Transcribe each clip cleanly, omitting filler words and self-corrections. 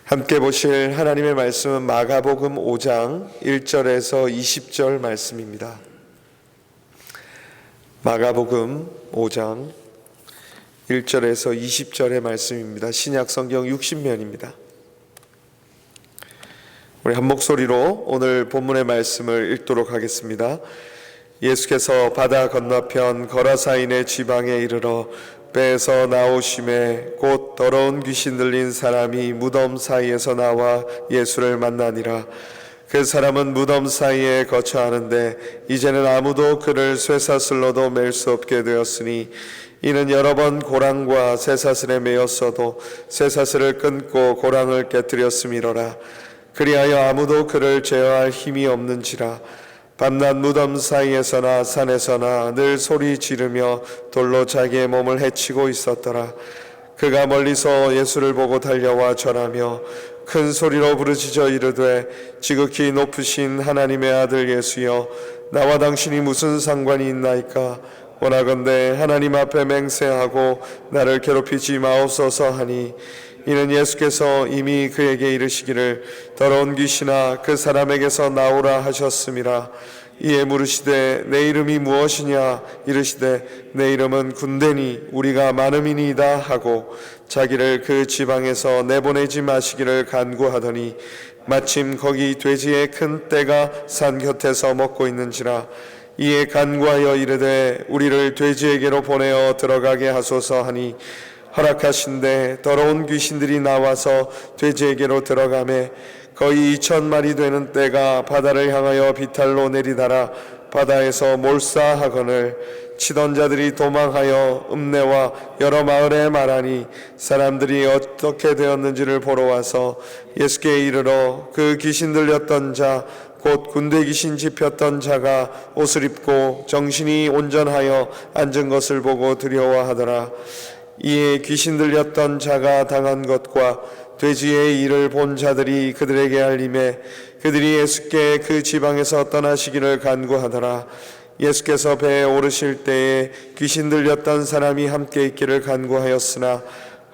함께 보실 하나님의 말씀은 마가복음 5장 1절에서 20절 말씀입니다. 마가복음 5장 1절에서 20절의 말씀입니다. 신약성경 60면입니다. 우리 한 목소리로 오늘 본문의 말씀을 읽도록 하겠습니다. 예수께서 바다 건너편 거라사인의 지방에 이르러 배에서 나오심에 곧 더러운 귀신 들린 사람이 무덤 사이에서 나와 예수를 만나니라. 그 사람은 무덤 사이에 거처하는데 이제는 아무도 그를 쇠사슬로도 맬 수 없게 되었으니 이는 여러 번 고랑과 쇠사슬에 매였어도 쇠사슬을 끊고 고랑을 깨뜨렸음이로라. 그리하여 아무도 그를 제어할 힘이 없는지라. 밤낮 무덤 사이에서나 산에서나 늘 소리 지르며 돌로 자기의 몸을 해치고 있었더라. 그가 멀리서 예수를 보고 달려와 절하며 큰 소리로 부르짖어 이르되 지극히 높으신 하나님의 아들 예수여, 나와 당신이 무슨 상관이 있나이까? 원하건대 하나님 앞에 맹세하고 나를 괴롭히지 마옵소서 하니, 이는 예수께서 이미 그에게 이르시기를 더러운 귀신아 그 사람에게서 나오라 하셨음이라. 이에 물으시되 내 이름이 무엇이냐? 이르시되 내 이름은 군대니 우리가 많음이니이다 하고 자기를 그 지방에서 내보내지 마시기를 간구하더니 마침 거기 돼지의 큰 떼가 산 곁에서 먹고 있는지라. 이에 간구하여 이르되 우리를 돼지에게로 보내어 들어가게 하소서 하니 허락하신대 더러운 귀신들이 나와서 돼지에게로 들어가매 거의 2,000마리 되는 떼가 바다를 향하여 비탈로 내리달아 바다에서 몰사하거늘 치던 자들이 도망하여 읍내와 여러 마을에 말하니 사람들이 어떻게 되었는지를 보러 와서 예수께 이르러 그 귀신 들렸던 자 곧 군대 귀신 집혔던 자가 옷을 입고 정신이 온전하여 앉은 것을 보고 두려워하더라. 이에 귀신 들렸던 자가 당한 것과 돼지의 일을 본 자들이 그들에게 알림해 그들이 예수께 그 지방에서 떠나시기를 간구하더라. 예수께서 배에 오르실 때에 귀신 들렸던 사람이 함께 있기를 간구하였으나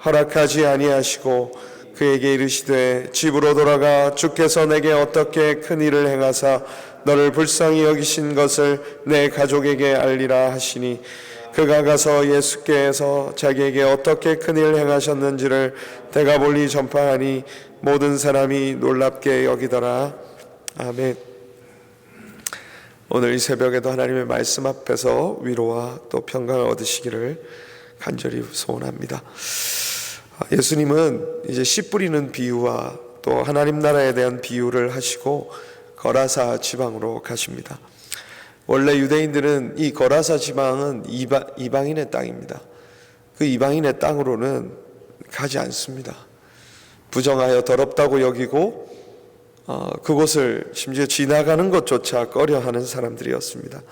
허락하지 아니하시고 그에게 이르시되 집으로 돌아가 주께서 내게 어떻게 큰 일을 행하사 너를 불쌍히 여기신 것을 내 가족에게 알리라 하시니, 그가 가서 예수께서 자기에게 어떻게 큰일 행하셨는지를 대가볼리 전파하니 모든 사람이 놀랍게 여기더라. 아멘. 오늘 이 새벽에도 하나님의 말씀 앞에서 위로와 또 평강을 얻으시기를 간절히 소원합니다. 예수님은 이제 씨 뿌리는 비유와 또 하나님 나라에 대한 비유를 하시고 거라사 지방으로 가십니다. 원래 유대인들은 이 거라사 지방은 이방인의 땅입니다. 그 이방인의 땅으로는 가지 않습니다. 부정하여 더럽다고 여기고 그곳을 심지어 지나가는 것조차 꺼려하는 사람들이었습니다.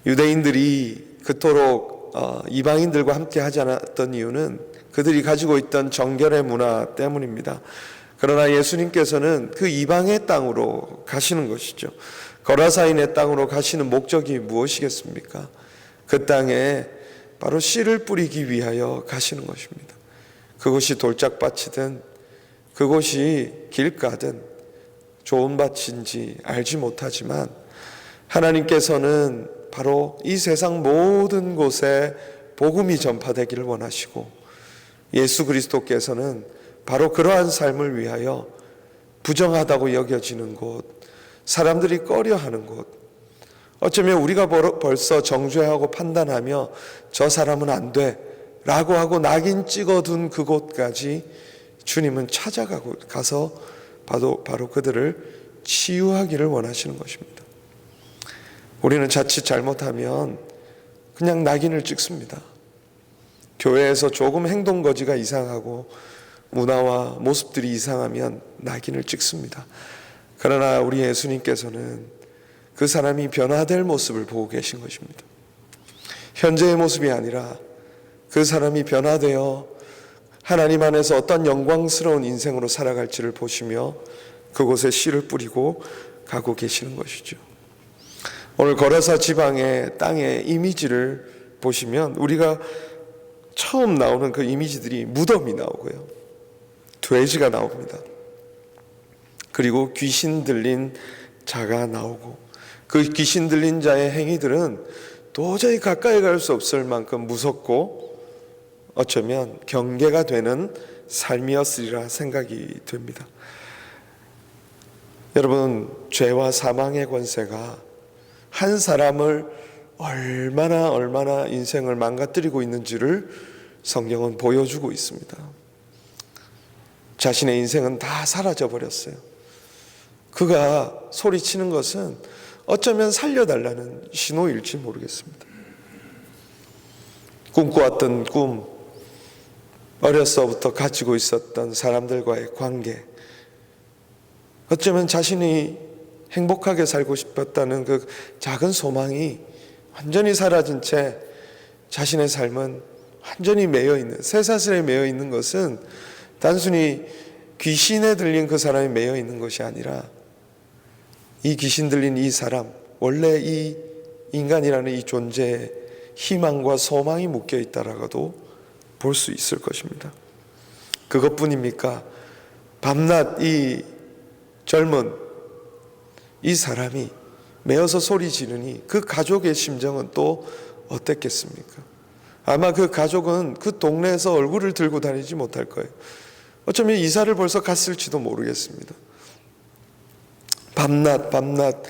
유대인들이 그토록 이방인들과 함께 하지 않았던 이유는 그들이 가지고 있던 정결의 문화 때문입니다. 그러나 예수님께서는 그 이방의 땅으로 가시는 것이죠. 거라사인의 땅으로 가시는 목적이 무엇이겠습니까? 그 땅에 바로 씨를 뿌리기 위하여 가시는 것입니다. 그곳이 돌짝밭이든 그곳이 길가든 좋은 밭인지 알지 못하지만 하나님께서는 바로 이 세상 모든 곳에 복음이 전파되기를 원하시고, 예수 그리스도께서는 바로 그러한 삶을 위하여 부정하다고 여겨지는 곳, 사람들이 꺼려하는 곳, 어쩌면 우리가 벌써 정죄하고 판단하며 저 사람은 안 돼 라고 하고 낙인 찍어둔 그곳까지 주님은 찾아가고 가서 바로 그들을 치유하기를 원하시는 것입니다. 우리는 자칫 잘못하면 그냥 낙인을 찍습니다. 교회에서 조금 행동거지가 이상하고 문화와 모습들이 이상하면 낙인을 찍습니다. 그러나 우리 예수님께서는 그 사람이 변화될 모습을 보고 계신 것입니다. 현재의 모습이 아니라 그 사람이 변화되어 하나님 안에서 어떤 영광스러운 인생으로 살아갈지를 보시며 그곳에 씨를 뿌리고 가고 계시는 것이죠. 오늘 거라사 지방의 땅의 이미지를 보시면 우리가 처음 나오는 그 이미지들이 무덤이 나오고요, 돼지가 나옵니다. 그리고 귀신 들린 자가 나오고, 그 귀신 들린 자의 행위들은 도저히 가까이 갈 수 없을 만큼 무섭고 어쩌면 경계가 되는 삶이었으리라 생각이 됩니다. 여러분, 죄와 사망의 권세가 한 사람을 얼마나 인생을 망가뜨리고 있는지를 성경은 보여주고 있습니다. 자신의 인생은 다 사라져 버렸어요. 그가 소리치는 것은 어쩌면 살려달라는 신호일지 모르겠습니다. 꿈꿔왔던 꿈, 어려서부터 가지고 있었던 사람들과의 관계, 어쩌면 자신이 행복하게 살고 싶었다는 그 작은 소망이 완전히 사라진 채 자신의 삶은 완전히 매여있는, 쇠사슬에 매여있는 것은 단순히 귀신에 들린 그 사람이 매여있는 것이 아니라 이 귀신 들린 이 사람, 원래 이 인간이라는 이 존재에 희망과 소망이 묶여있다라고도 볼 수 있을 것입니다. 그것뿐입니까? 밤낮 이 젊은 이 사람이 매어서 소리 지르니 그 가족의 심정은 또 어땠겠습니까? 아마 그 가족은 그 동네에서 얼굴을 들고 다니지 못할 거예요. 어쩌면 이사를 벌써 갔을지도 모르겠습니다. 밤낮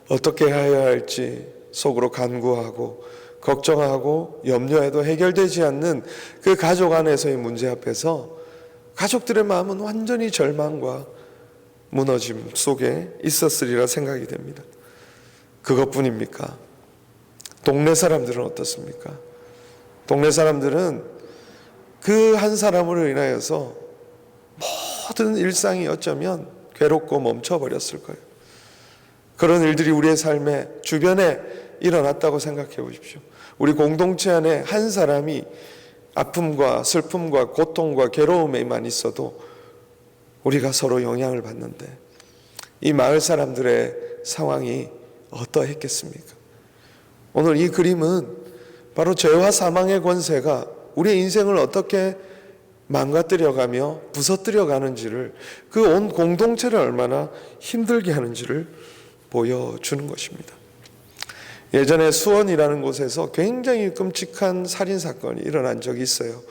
어떻게 해야 할지 속으로 간구하고 걱정하고 염려해도 해결되지 않는 그 가족 안에서의 문제 앞에서 가족들의 마음은 완전히 절망과 무너짐 속에 있었으리라 생각이 됩니다. 그것뿐입니까? 동네 사람들은 어떻습니까? 동네 사람들은 그 한 사람으로 인하여서 모든 일상이 어쩌면 괴롭고 멈춰버렸을 거예요. 그런 일들이 우리의 삶에 주변에 일어났다고 생각해 보십시오. 우리 공동체 안에 한 사람이 아픔과 슬픔과 고통과 괴로움에만 있어도 우리가 서로 영향을 받는데 이 마을 사람들의 상황이 어떠했겠습니까? 오늘 이 그림은 바로 죄와 사망의 권세가 우리의 인생을 어떻게 망가뜨려가며 부서뜨려가는지를, 그 온 공동체를 얼마나 힘들게 하는지를 보여주는 것입니다. 예전에 수원이라는 곳에서 굉장히 끔찍한 살인사건이 일어난 적이 있어요.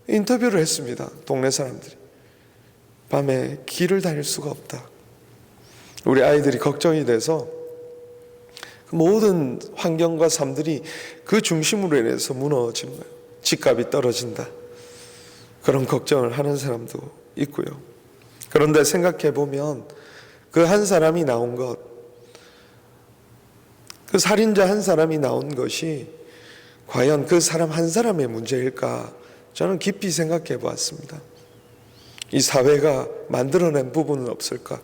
인터뷰를 했습니다. 동네 사람들이. 밤에 길을 다닐 수가 없다. 우리 아이들이 걱정이 돼서 모든 환경과 삶들이 그 중심으로 인해서 무너지는 거예요. 집값이 떨어진다. 그런 걱정을 하는 사람도 있고요. 그런데 생각해 보면 그 한 사람이 나온 것, 그 살인자 한 사람이 나온 것이 과연 그 사람 한 사람의 문제일까? 저는 깊이 생각해 보았습니다. 이 사회가 만들어낸 부분은 없을까?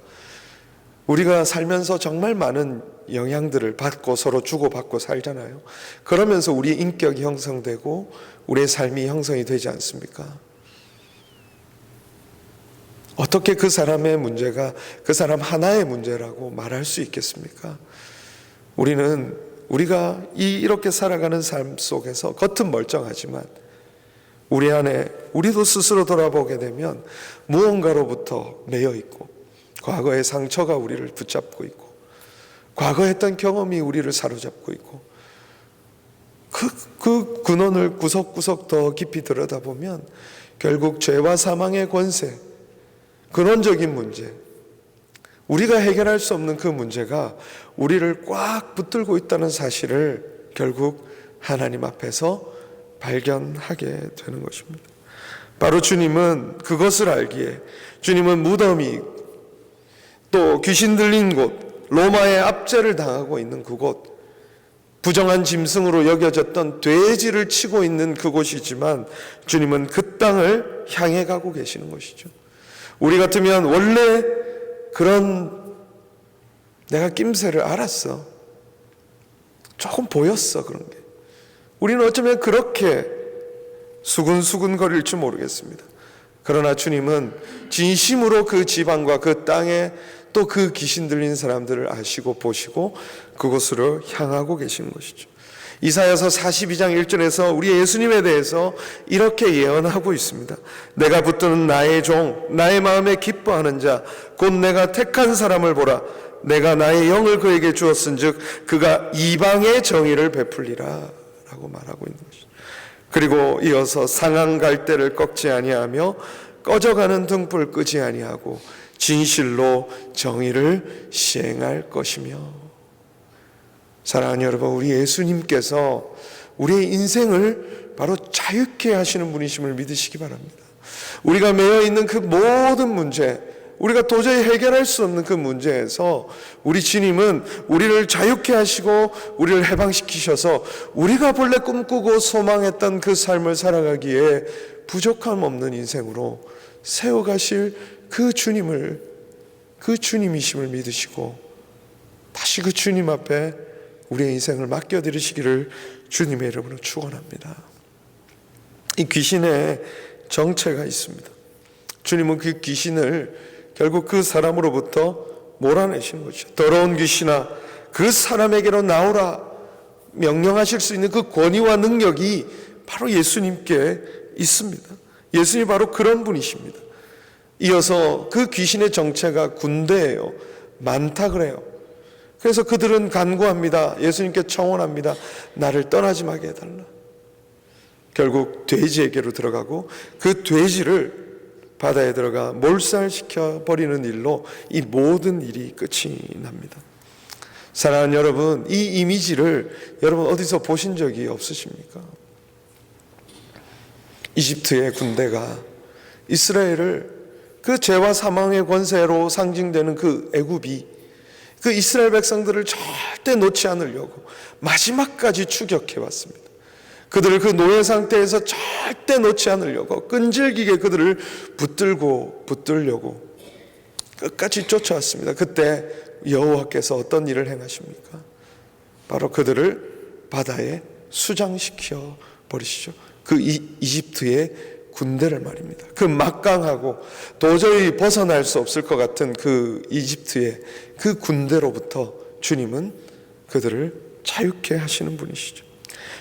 우리가 살면서 정말 많은 영향들을 받고 서로 주고받고 살잖아요. 그러면서 우리의 인격이 형성되고 우리의 삶이 형성이 되지 않습니까? 어떻게 그 사람의 문제가 그 사람 하나의 문제라고 말할 수 있겠습니까? 우리가 이렇게 살아가는 삶 속에서 겉은 멀쩡하지만 우리 안에 우리도 스스로 돌아보게 되면 무언가로부터 매여 있고 과거의 상처가 우리를 붙잡고 있고 과거에 했던 경험이 우리를 사로잡고 있고 그 근원을 구석구석 더 깊이 들여다보면 결국 죄와 사망의 권세, 근원적인 문제, 우리가 해결할 수 없는 그 문제가 우리를 꽉 붙들고 있다는 사실을 결국 하나님 앞에서 발견하게 되는 것입니다. 바로 주님은 그것을 알기에 주님은 무덤이 또 귀신 들린 곳, 로마의 압제를 당하고 있는 그곳, 부정한 짐승으로 여겨졌던 돼지를 치고 있는 그곳이지만 주님은 그 땅을 향해 가고 계시는 것이죠. 우리 같으면 원래 그런 내가 낌새를 알았어. 조금 보였어, 그런 게. 우리는 어쩌면 그렇게 수근수근 거릴 줄 모르겠습니다. 그러나 주님은 진심으로 그 지방과 그 땅에 또 그 귀신 들린 사람들을 아시고 보시고 그곳으로 향하고 계시는 것이죠. 이사야서 42장 1절에서 우리 예수님에 대해서 이렇게 예언하고 있습니다. 내가 붙드는 나의 종, 나의 마음에 기뻐하는 자, 곧 내가 택한 사람을 보라. 내가 나의 영을 그에게 주었은즉 그가 이방의 정의를 베풀리라 라고 말하고 있는 것이죠. 그리고 이어서 상한 갈대를 꺾지 아니하며 꺼져가는 등불 끄지 아니하고 진실로 정의를 시행할 것이며. 사랑하는 여러분, 우리 예수님께서 우리의 인생을 바로 자유케 하시는 분이심을 믿으시기 바랍니다. 우리가 매여 있는 그 모든 문제, 우리가 도저히 해결할 수 없는 그 문제에서 우리 주님은 우리를 자유케 하시고 우리를 해방시키셔서 우리가 본래 꿈꾸고 소망했던 그 삶을 살아가기에 부족함 없는 인생으로 세워가실 그 주님을, 그 주님이심을 믿으시고 다시 그 주님 앞에 우리의 인생을 맡겨드리시기를 주님의 이름으로 축원합니다. 이 귀신의 정체가 있습니다. 주님은 그 귀신을 결국 그 사람으로부터 몰아내시는 거죠. 더러운 귀신아, 그 사람에게로 나오라 명령하실 수 있는 그 권위와 능력이 바로 예수님께 있습니다. 예수님이 바로 그런 분이십니다. 이어서 그 귀신의 정체가 군대예요. 많다 그래요. 그래서 그들은 간구합니다. 예수님께 청원합니다. 나를 떠나지 마게 해달라. 결국 돼지에게로 들어가고 그 돼지를 바다에 들어가 몰살시켜 버리는 일로 이 모든 일이 끝이 납니다. 사랑하는 여러분, 이 이미지를 여러분 어디서 보신 적이 없으십니까? 이집트의 군대가 이스라엘을 그 죄와 사망의 권세로 상징되는 그 애굽이 그 이스라엘 백성들을 절대 놓지 않으려고 마지막까지 추격해 왔습니다. 그들을 그 노예 상태에서 절대 놓지 않으려고 끈질기게 그들을 붙들려고 끝까지 쫓아왔습니다. 그때 여호와께서 어떤 일을 행하십니까? 바로 그들을 바다에 수장시켜 버리시죠. 그 이집트의 군대를 말입니다. 그 막강하고 도저히 벗어날 수 없을 것 같은 그 이집트의 그 군대로부터 주님은 그들을 자유케 하시는 분이시죠.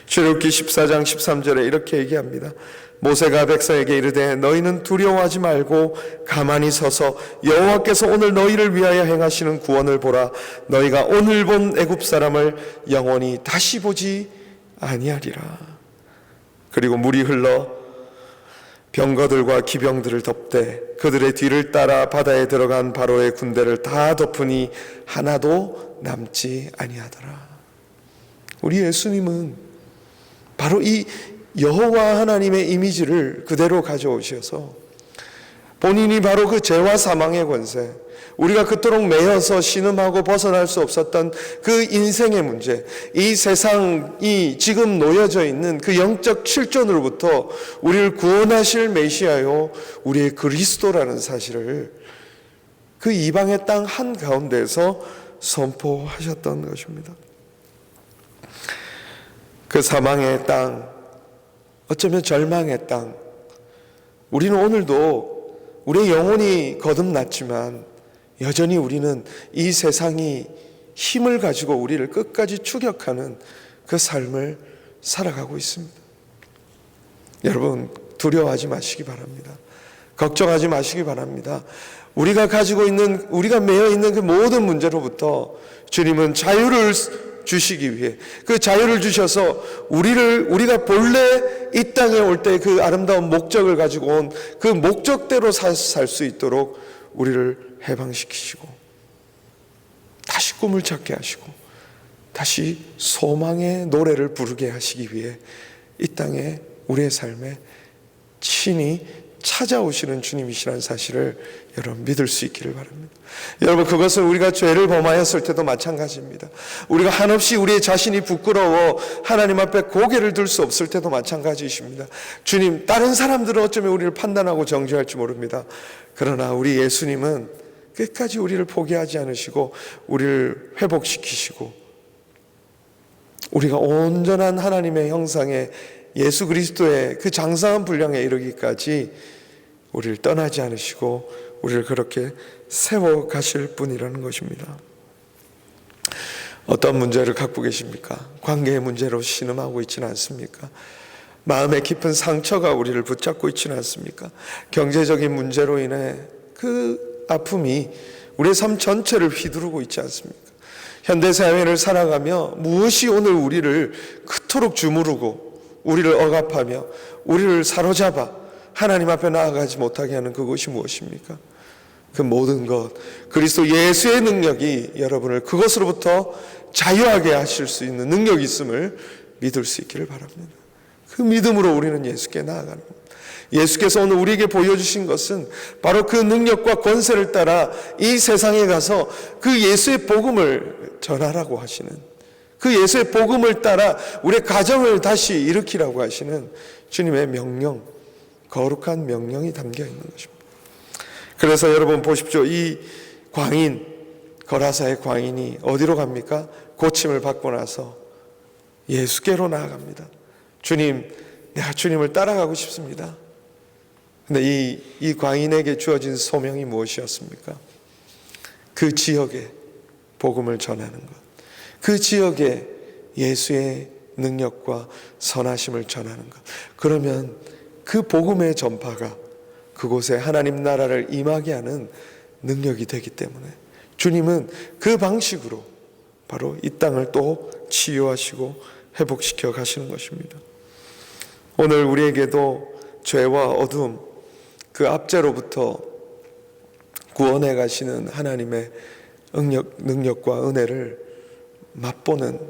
출애굽기 14장 13절에 이렇게 얘기합니다. 모세가 백성에게 이르되 너희는 두려워하지 말고 가만히 서서 여호와께서 오늘 너희를 위하여 행하시는 구원을 보라. 너희가 오늘 본 애굽 사람을 영원히 다시 보지 아니하리라. 그리고 물이 흘러 병거들과 기병들을 덮되 그들의 뒤를 따라 바다에 들어간 바로의 군대를 다 덮으니 하나도 남지 아니하더라. 우리 예수님은 바로 이 여호와 하나님의 이미지를 그대로 가져오셔서 본인이 바로 그 죄와 사망의 권세, 우리가 그토록 매여서 신음하고 벗어날 수 없었던 그 인생의 문제, 이 세상이 지금 놓여져 있는 그 영적 실존으로부터 우리를 구원하실 메시아요 우리의 그리스도라는 사실을 그 이방의 땅 한가운데서 선포하셨던 것입니다. 그 사망의 땅, 어쩌면 절망의 땅, 우리는 오늘도 우리의 영혼이 거듭났지만 여전히 우리는 이 세상이 힘을 가지고 우리를 끝까지 추격하는 그 삶을 살아가고 있습니다. 여러분, 두려워하지 마시기 바랍니다. 걱정하지 마시기 바랍니다. 우리가 가지고 있는, 우리가 매여 있는 그 모든 문제로부터 주님은 자유를 주시기 위해 그 자유를 주셔서 우리가 본래 이 땅에 올 때 그 아름다운 목적을 가지고 온 그 목적대로 살 수 있도록 우리를 해방시키시고 다시 꿈을 찾게 하시고 다시 소망의 노래를 부르게 하시기 위해 이 땅에 우리의 삶에 친히 찾아오시는 주님이시라는 사실을 여러분 믿을 수 있기를 바랍니다. 여러분, 그것은 우리가 죄를 범하였을 때도 마찬가지입니다. 우리가 한없이 우리의 자신이 부끄러워 하나님 앞에 고개를 들 수 없을 때도 마찬가지이십니다. 주님, 다른 사람들은 어쩌면 우리를 판단하고 정죄할지 모릅니다. 그러나 우리 예수님은 끝까지 우리를 포기하지 않으시고 우리를 회복시키시고 우리가 온전한 하나님의 형상의 예수 그리스도의 그 장성한 분량에 이르기까지 우리를 떠나지 않으시고 우리를 그렇게 세워가실 분이라는 것입니다. 어떤 문제를 갖고 계십니까? 관계의 문제로 신음하고 있지는 않습니까? 마음의 깊은 상처가 우리를 붙잡고 있지는 않습니까? 경제적인 문제로 인해 그 아픔이 우리의 삶 전체를 휘두르고 있지 않습니까? 현대사회를 살아가며 무엇이 오늘 우리를 그토록 주무르고 우리를 억압하며 우리를 사로잡아 하나님 앞에 나아가지 못하게 하는 그것이 무엇입니까? 그 모든 것, 그리스도 예수의 능력이 여러분을 그것으로부터 자유하게 하실 수 있는 능력이 있음을 믿을 수 있기를 바랍니다. 그 믿음으로 우리는 예수께 나아가는 겁니다. 예수께서 오늘 우리에게 보여주신 것은 바로 그 능력과 권세를 따라 이 세상에 가서 그 예수의 복음을 전하라고 하시는, 그 예수의 복음을 따라 우리의 가정을 다시 일으키라고 하시는 주님의 명령, 거룩한 명령이 담겨 있는 것입니다. 그래서 여러분 보십시오. 이 광인, 거라사의 광인이 어디로 갑니까? 고침을 받고 나서 예수께로 나아갑니다. 주님, 내가 주님을 따라가고 싶습니다. 근데 이 광인에게 주어진 소명이 무엇이었습니까? 그 지역에 복음을 전하는 것, 그 지역에 예수의 능력과 선하심을 전하는 것. 그러면 그 복음의 전파가 그곳에 하나님 나라를 임하게 하는 능력이 되기 때문에 주님은 그 방식으로 바로 이 땅을 또 치유하시고 회복시켜 가시는 것입니다. 오늘 우리에게도 죄와 어둠, 그 압제로부터 구원해 가시는 하나님의 능력과 은혜를 맛보는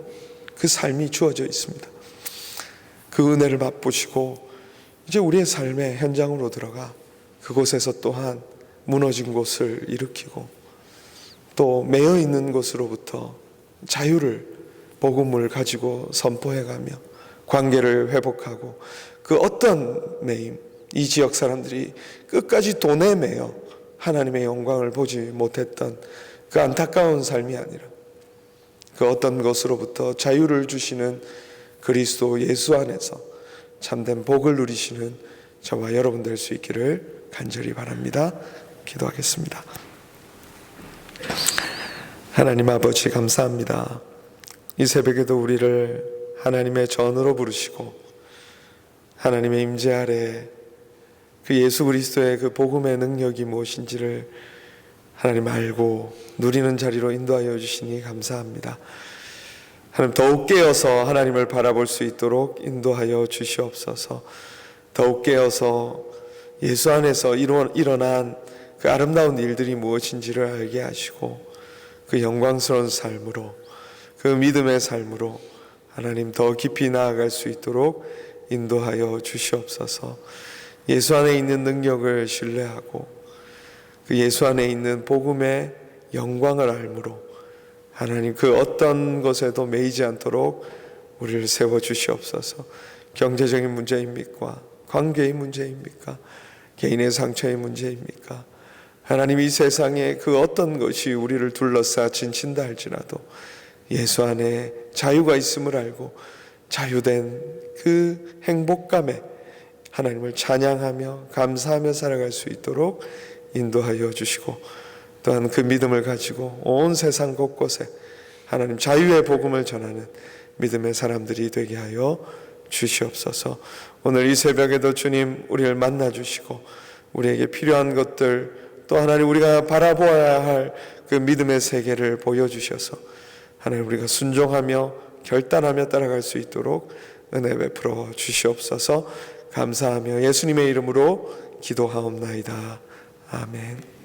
그 삶이 주어져 있습니다. 그 은혜를 맛보시고 이제 우리의 삶의 현장으로 들어가 그곳에서 또한 무너진 곳을 일으키고 또 매여 있는 곳으로부터 자유를, 복음을 가지고 선포해가며 관계를 회복하고, 그 어떤 매임, 이 지역 사람들이 끝까지 돈에 매여 하나님의 영광을 보지 못했던 그 안타까운 삶이 아니라 그 어떤 것으로부터 자유를 주시는 그리스도 예수 안에서 참된 복을 누리시는 저와 여러분 될 수 있기를 간절히 바랍니다. 기도하겠습니다. 하나님 아버지, 감사합니다. 이 새벽에도 우리를 하나님의 전으로 부르시고 하나님의 임재 아래 그 예수 그리스도의 그 복음의 능력이 무엇인지를 하나님 알고 누리는 자리로 인도하여 주시니 감사합니다. 하나님, 더욱 깨어서 하나님을 바라볼 수 있도록 인도하여 주시옵소서. 더욱 깨어서 예수 안에서 일어난 그 아름다운 일들이 무엇인지를 알게 하시고 그 영광스러운 삶으로, 그 믿음의 삶으로 하나님 더 깊이 나아갈 수 있도록 인도하여 주시옵소서. 예수 안에 있는 능력을 신뢰하고 그 예수 안에 있는 복음의 영광을 알므로 하나님 그 어떤 것에도 매이지 않도록 우리를 세워주시옵소서. 경제적인 문제입니까? 관계의 문제입니까? 개인의 상처의 문제입니까? 하나님, 이 세상에 그 어떤 것이 우리를 둘러싸 진친다 할지라도 예수 안에 자유가 있음을 알고 자유된 그 행복감에 하나님을 찬양하며 감사하며 살아갈 수 있도록 인도하여 주시고, 또한 그 믿음을 가지고 온 세상 곳곳에 하나님 자유의 복음을 전하는 믿음의 사람들이 되게 하여 주시옵소서. 오늘 이 새벽에도 주님 우리를 만나 주시고 우리에게 필요한 것들, 또 하나님 우리가 바라보아야 할 그 믿음의 세계를 보여주셔서 하나님 우리가 순종하며 결단하며 따라갈 수 있도록 은혜 베풀어 주시옵소서. 감사하며 예수님의 이름으로 기도하옵나이다. 아멘.